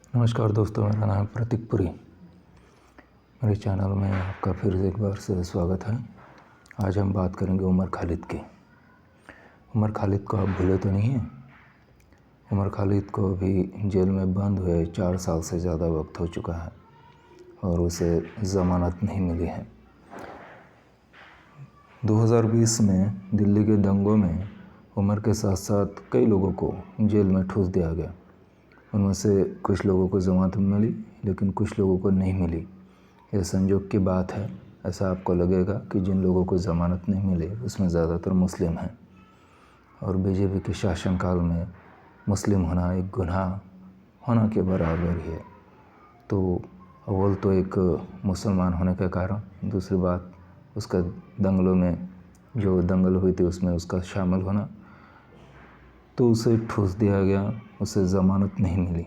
नमस्कार दोस्तों, मेरा नाम प्रतीक पुरी। मेरे चैनल में आपका फिर से एक बार से स्वागत है। आज हम बात करेंगे उमर खालिद की। उमर खालिद को आप भूले तो नहीं हैं? उमर खालिद को अभी जेल में बंद हुए 4 साल से ज़्यादा वक्त हो चुका है और उसे ज़मानत नहीं मिली है। 2020 में दिल्ली के दंगों में उमर के साथ साथ कई लोगों को जेल में ठूस दिया गया। उनमें से कुछ लोगों को ज़मानत मिली, लेकिन कुछ लोगों को नहीं मिली। यह संयोग की बात है। ऐसा आपको लगेगा कि जिन लोगों को ज़मानत नहीं मिली उसमें ज़्यादातर मुस्लिम हैं, और बीजेपी के शासनकाल में मुस्लिम होना एक गुनाह होना के बराबर ही है। तो अव्वल तो एक मुसलमान होने के कारण, दूसरी बात उसका दंगलों में जो दंगल हुई थी उसमें उसका शामिल होना, तो उसे ठूस दिया गया, उसे ज़मानत नहीं मिली।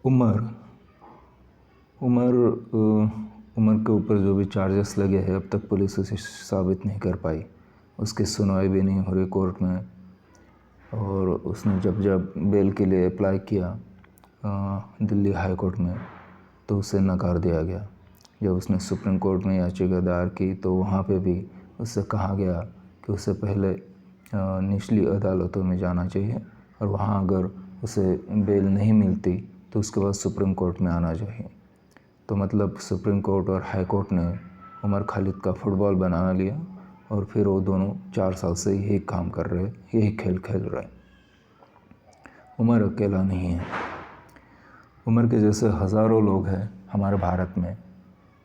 उमर के ऊपर जो भी चार्जेस लगे हैं अब तक पुलिस उसे साबित नहीं कर पाई। उसकी सुनवाई भी नहीं हो रही कोर्ट में, और उसने जब बेल के लिए अप्लाई किया दिल्ली हाई कोर्ट में तो उसे नकार दिया गया। जब उसने सुप्रीम कोर्ट में याचिका दायर की तो वहाँ पे भी उससे कहा गया कि उसे पहले निचली अदालतों में जाना चाहिए, और वहाँ अगर उसे बेल नहीं मिलती तो उसके बाद सुप्रीम कोर्ट में आना चाहिए। तो मतलब सुप्रीम कोर्ट और हाई कोर्ट ने उमर खालिद का फुटबॉल बना लिया, और फिर वो दोनों 4 साल से यही काम कर रहे, यही खेल खेल रहे। उमर अकेला नहीं है। उमर के जैसे हज़ारों लोग हैं हमारे भारत में,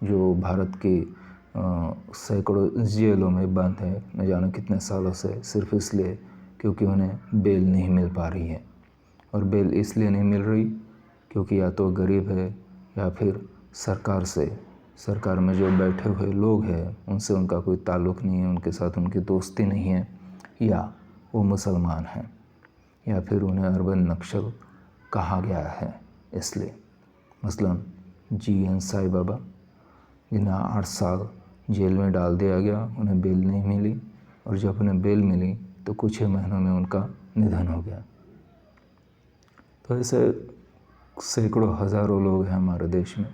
जो भारत की सैकड़ों जेलों में बंद है न जाने कितने सालों से, सिर्फ इसलिए क्योंकि उन्हें बेल नहीं मिल पा रही है। और बेल इसलिए नहीं मिल रही क्योंकि या तो गरीब है, या फिर सरकार में जो बैठे हुए लोग हैं उनसे उनका कोई ताल्लुक़ नहीं है, उनके साथ उनकी दोस्ती नहीं है, या वो मुसलमान हैं, या फिर उन्हें अर्बन नक्सल कहा गया है इसलिए। मसलन GN साई बाबा, जिन्हें 8 साल जेल में डाल दिया गया, उन्हें बेल नहीं मिली, और जब उन्हें बेल मिली तो कुछ ही महीनों में उनका निधन हो गया। तो ऐसे सैकड़ों हज़ारों लोग हैं हमारे देश में।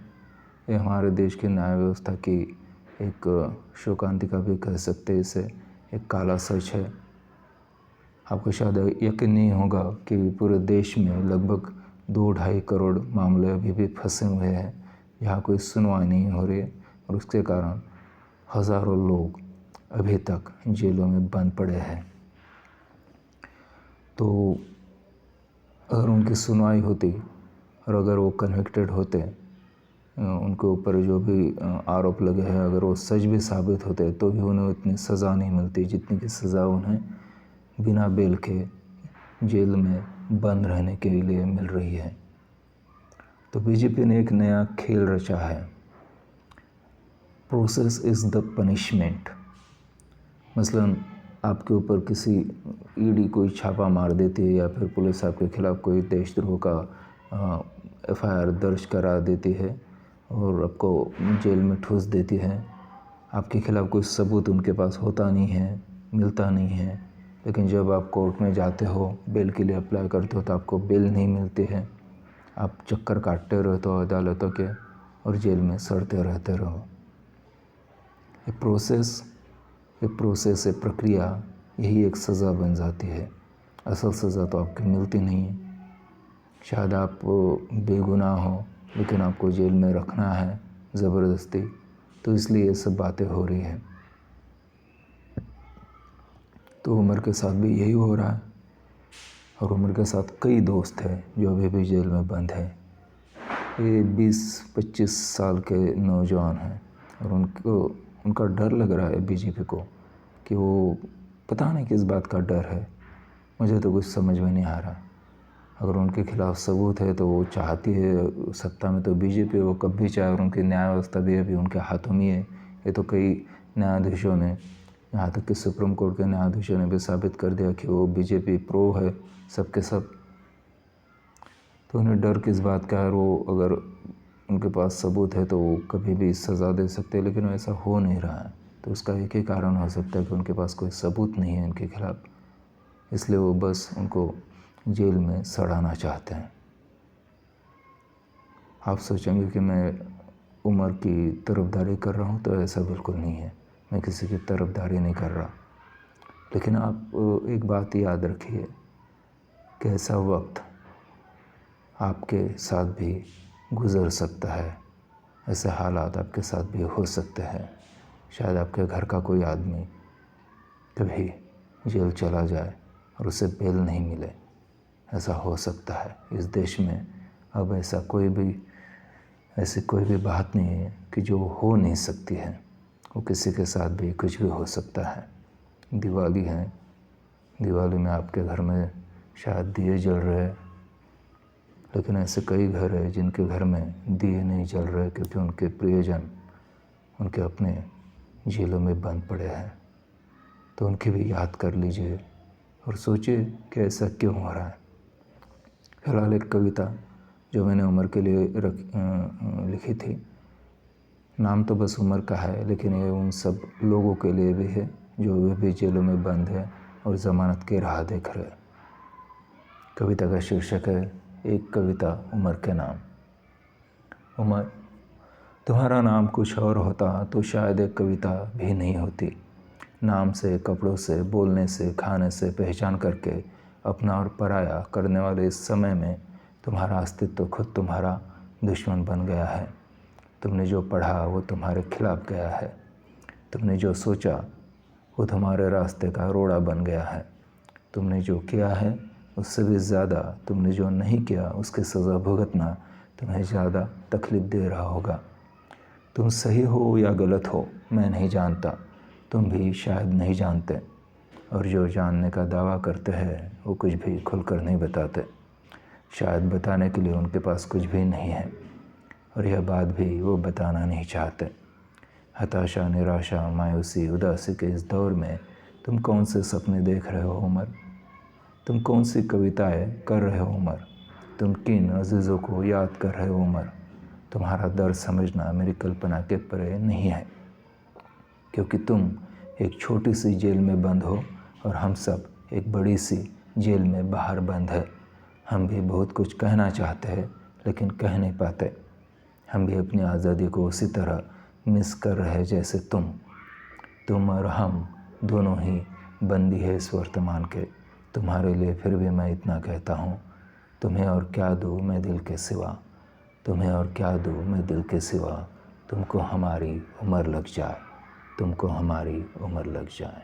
ये हमारे देश की न्याय व्यवस्था की एक शोकांतिका भी कह सकते हैं इसे, एक काला सच है। आपको शायद यकीन नहीं होगा कि पूरे देश में लगभग 2-2.5 करोड़ मामले अभी भी फंसे हुए हैं जहाँ कोई सुनवाई नहीं हो रही है, और उसके कारण हज़ारों लोग अभी तक जेलों में बंद पड़े हैं। तो अगर उनकी सुनवाई होती और अगर वो कन्विक्टेड होते, उनके ऊपर जो भी आरोप लगे हैं अगर वो सच भी साबित होते तो भी उन्हें इतनी सज़ा नहीं मिलती जितनी की सज़ा उन्हें बिना बेल के जेल में बंद रहने के लिए मिल रही है। तो बीजेपी ने एक नया खेल रचा है, प्रोसेस इज़ द पनिशमेंट। मसलन आपके ऊपर किसी ईडी कोई छापा मार देती है, या फिर पुलिस आपके खिलाफ़ कोई देशद्रोह का FIR दर्ज करा देती है और आपको जेल में ठूस देती है। आपके खिलाफ़ कोई सबूत उनके पास होता नहीं है, मिलता नहीं है, लेकिन जब आप कोर्ट में जाते हो, बेल के लिए अप्लाई करते हो तो आपको बेल नहीं मिलती है। आप चक्कर काटते रहते हो अदालतों के और जेल में सड़ते रहते रहो। ये प्रोसेस ये प्रक्रिया यही एक सज़ा बन जाती है। असल सज़ा तो आपको मिलती नहीं है। शायद आप बेगुनाह हो, लेकिन आपको जेल में रखना है ज़बरदस्ती, तो इसलिए ये सब बातें हो रही है। तो उमर के साथ भी यही हो रहा है, और उमर के साथ कई दोस्त हैं जो अभी भी जेल में बंद हैं। ये 20-25 साल के नौजवान हैं, और उनका डर लग रहा है बीजेपी को कि वो पता नहीं किस बात का डर है, मुझे तो कुछ समझ में नहीं आ रहा। अगर उनके खिलाफ़ सबूत है तो वो चाहती है सत्ता में तो बीजेपी, वो कब भी चाहे, और उनकी न्याय व्यवस्था भी अभी उनके हाथों में है। ये तो कई न्यायाधीशों ने, यहाँ तक कि सुप्रीम कोर्ट के न्यायाधीशों ने भी साबित कर दिया कि वो बीजेपी प्रो है सबके सब। तो उन्हें डर किस बात का है? वो अगर उनके पास सबूत है तो वो कभी भी सज़ा दे सकते हैं, लेकिन ऐसा हो नहीं रहा है। तो उसका एक ही कारण हो सकता है कि उनके पास कोई सबूत नहीं है उनके खिलाफ़, इसलिए वो बस उनको जेल में सड़ाना चाहते हैं। आप सोचेंगे कि मैं उमर की तरफदारी कर रहा हूँ, तो ऐसा बिल्कुल नहीं है। मैं किसी की तरफदारी नहीं कर रहा। लेकिन आप एक बात याद रखिए कि ऐसा वक्त आपके साथ भी गुज़र सकता है, ऐसे हालात आपके साथ भी हो सकते हैं। शायद आपके घर का कोई आदमी कभी जेल चला जाए और उसे बेल नहीं मिले, ऐसा हो सकता है। इस देश में अब ऐसी कोई भी बात नहीं है कि जो हो नहीं सकती है। वो किसी के साथ भी कुछ भी हो सकता है। दिवाली है, दिवाली में आपके घर में शायद दिए जल रहे हैं, लेकिन ऐसे कई घर हैं जिनके घर में दिए नहीं जल रहे क्योंकि उनके प्रियजन उनके अपने जेलों में बंद पड़े हैं। तो उनकी भी याद कर लीजिए और सोचिए कि ऐसा क्यों हो रहा है। फिलहाल एक कविता जो मैंने उमर के लिए लिखी थी, नाम तो बस उमर का है, लेकिन ये उन सब लोगों के लिए भी है जो वे भी जेलों में बंद है और ज़मानत की राह देख रहे हैं। कविता का शीर्षक है एक कविता उमर के नाम। उमर, तुम्हारा नाम कुछ और होता तो शायद एक कविता भी नहीं होती। नाम से, कपड़ों से, बोलने से, खाने से पहचान करके अपना और पराया करने वाले इस समय में तुम्हारा अस्तित्व खुद तुम्हारा दुश्मन बन गया है। तुमने जो पढ़ा वो तुम्हारे खिलाफ गया है। तुमने जो सोचा वो तुम्हारे रास्ते का रोड़ा बन गया है। तुमने जो किया है उससे भी ज़्यादा तुमने जो नहीं किया उसकी सज़ा भुगतना तुम्हें ज़्यादा तकलीफ़ दे रहा होगा। तुम सही हो या गलत हो मैं नहीं जानता, तुम भी शायद नहीं जानते, और जो जानने का दावा करते हैं वो कुछ भी खुलकर नहीं बताते। शायद बताने के लिए उनके पास कुछ भी नहीं है, और यह बात भी वो बताना नहीं चाहते। हताशा, निराशा, मायूसी, उदासी के इस दौर में तुम कौन से सपने देख रहे हो उमर? तुम कौन सी कविताएं कर रहे हो उमर? तुम किन अजीज़ों को याद कर रहे हो उमर? तुम्हारा दर्द समझना मेरी कल्पना के परे नहीं है, क्योंकि तुम एक छोटी सी जेल में बंद हो और हम सब एक बड़ी सी जेल में बाहर बंद है। हम भी बहुत कुछ कहना चाहते हैं लेकिन कह नहीं पाते। हम भी अपनी आज़ादी को उसी तरह मिस कर रहे हैं जैसे तुम और हम दोनों ही बंदी है इस वर्तमान के। तुम्हारे लिए फिर भी मैं इतना कहता हूँ, तुम्हें और क्या दूँ मैं दिल के सिवा, तुम्हें और क्या दूँ मैं दिल के सिवा, तुमको हमारी उम्र लग जाए, तुमको हमारी उम्र लग जाए।